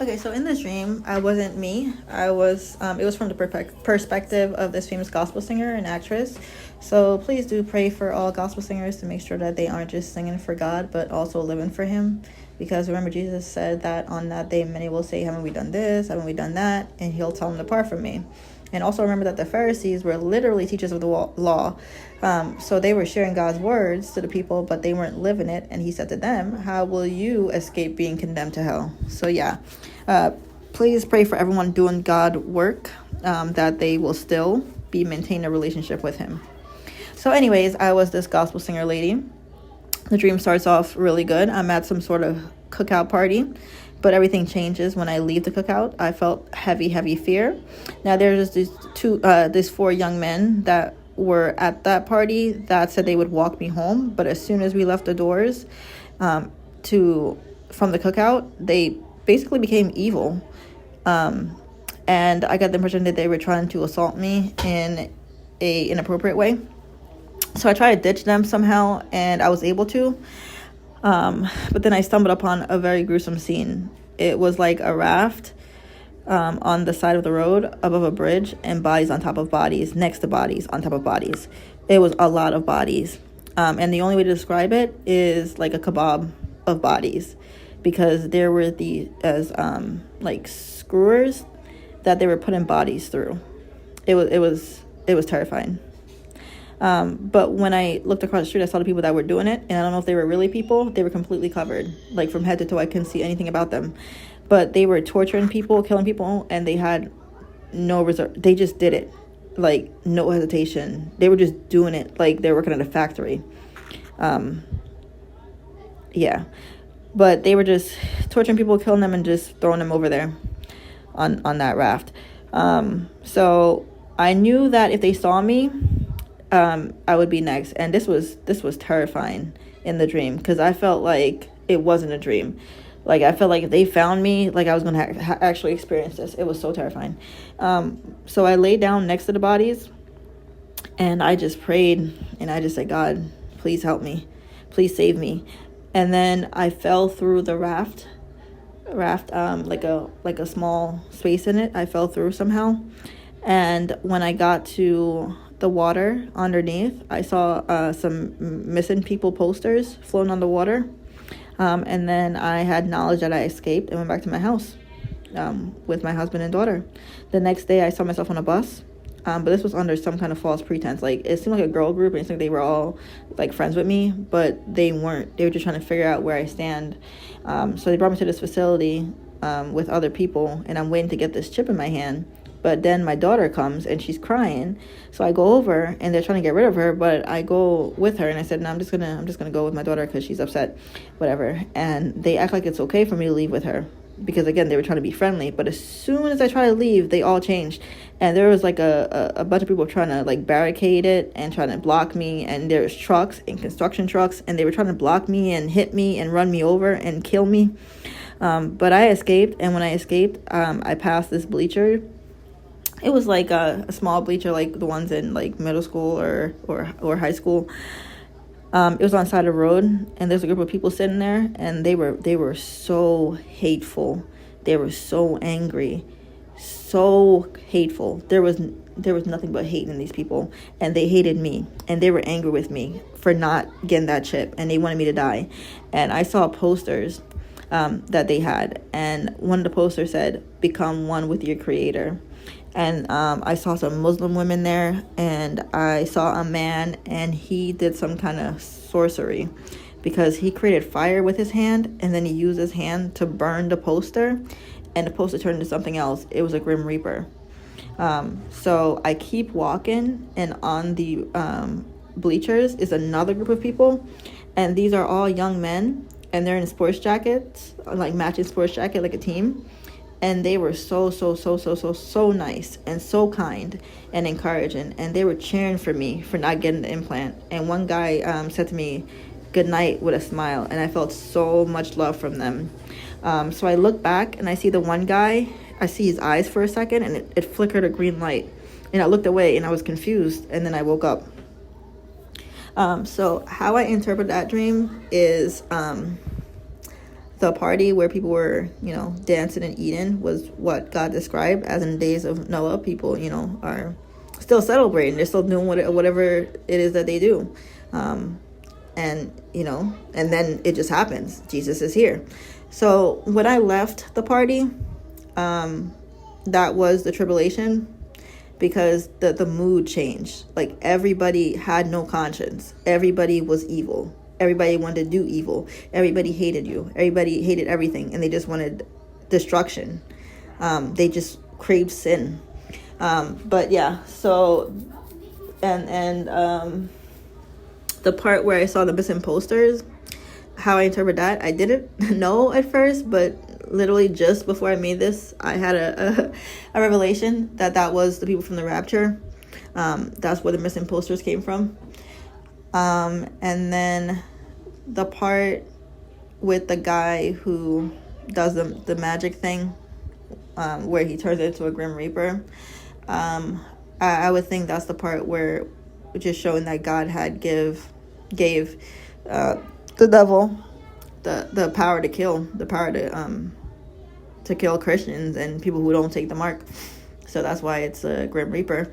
Okay, so in this dream, I wasn't me. I was. It was from the perspective of this famous gospel singer and actress. So please do pray for all gospel singers to make sure that they aren't just singing for God, but also living for Him. Because remember, Jesus said that on that day, many will say, "Haven't we done this? Haven't we done that?" And He'll tell them, "Depart from me." And also remember that the Pharisees were literally teachers of the law. So they were sharing God's words to the people, but they weren't living it. And He said to them, "How will you escape being condemned to hell?" So yeah, please pray for everyone doing God work, that they will still be maintain a relationship with Him. So anyways, I was this gospel singer lady. The dream starts off really good. I'm at some sort of cookout party, but everything changes when I leave the cookout. I felt heavy fear. Now there's these four young men that were at that party that said they would walk me home, but as soon as we left the doors from the cookout, they basically became evil. And I got the impression that they were trying to assault me in a inappropriate way. So I tried to ditch them somehow, and I was able to. But then I stumbled upon a very gruesome scene. It was like a raft on the side of the road above a bridge, and bodies on top of bodies, next to bodies, on top of bodies. It was a lot of bodies. And the only way to describe it is like a kebab of bodies, because there were like screwers that they were putting bodies through. It was terrifying. But when I looked across the street, I saw the people that were doing it, and I don't know if they were really people. They were completely covered, like from head to toe. I couldn't see anything about them, but they were torturing people, killing people, and they had no reserve. They just did it, like no hesitation. They were just doing it like they were working at a factory. Yeah, but they were just torturing people, killing them, and just throwing them over there on that raft. So I knew that if they saw me, I would be next. And this was terrifying in the dream, because I felt like it wasn't a dream. Like I felt like if they found me, like I was going to actually experience this. It was so terrifying. So I laid down next to the bodies, and I just prayed, and I just said, "God, please help me. Please save me." And then I fell through the raft, like a small space in it. I fell through somehow. And when I got to the water underneath, I saw some missing people posters floating on the water. And then I had knowledge that I escaped and went back to my house with my husband and daughter. The next day I saw myself on a bus, but this was under some kind of false pretense. Like it seemed like a girl group, and it seemed like they were all like friends with me, but they weren't. They were just trying to figure out where I stand. So they brought me to this facility with other people, and I'm waiting to get this chip in my hand. But then my daughter comes and she's crying. So I go over, and they're trying to get rid of her, but I go with her, and I said, "No, I'm just gonna go with my daughter because she's upset," whatever. And they act like it's okay for me to leave with her, because again, they were trying to be friendly. But as soon as I try to leave, they all changed, and there was like a bunch of people trying to like barricade it and trying to block me. And there's trucks and construction trucks, and they were trying to block me and hit me and run me over and kill me. But I escaped, and when I escaped, I passed this bleacher. It was like a small bleacher, like the ones in like middle school or high school. It was on the side of the road, and there's a group of people sitting there, and they were so hateful. They were so angry, so hateful. There was nothing but hate in these people, and they hated me, and they were angry with me for not getting that chip, and they wanted me to die. And I saw posters that they had, and one of the posters said, "Become one with your creator." And I saw some Muslim women there, and I saw a man, and he did some kind of sorcery, because he created fire with his hand, and then he used his hand to burn the poster, and the poster turned into something else. It was a Grim Reaper. So I keep walking, and on the bleachers is another group of people, and these are all young men, and they're in sports jackets, like matching sports jacket, like a team. And they were so nice and so kind and encouraging. And they were cheering for me for not getting the implant. And one guy said to me, "Good night," with a smile. And I felt so much love from them. So I look back, and I see the one guy. I see his eyes for a second, and it flickered a green light. And I looked away, and I was confused. And then I woke up. So how I interpret that dream is... the party where people were, dancing and eating was what God described as in the days of Noah. People, are still celebrating. They're still doing whatever it is that they do. And then it just happens. Jesus is here. So when I left the party, that was the tribulation, because the mood changed. Like, everybody had no conscience. Everybody was evil. Everybody wanted to do evil. Everybody hated you. Everybody hated everything, and they just wanted destruction. They just craved sin. But yeah, so and the part where I saw the missing posters, how I interpret that, I didn't know at first, but literally just before I made this, I had a revelation that was the people from the rapture. That's where the missing posters came from. And then the part with the guy who does the magic thing, where he turns into a Grim Reaper. I would think that's the part where just showing that God had gave the devil the power to kill, the power to kill Christians and people who don't take the mark. So that's why it's a Grim Reaper.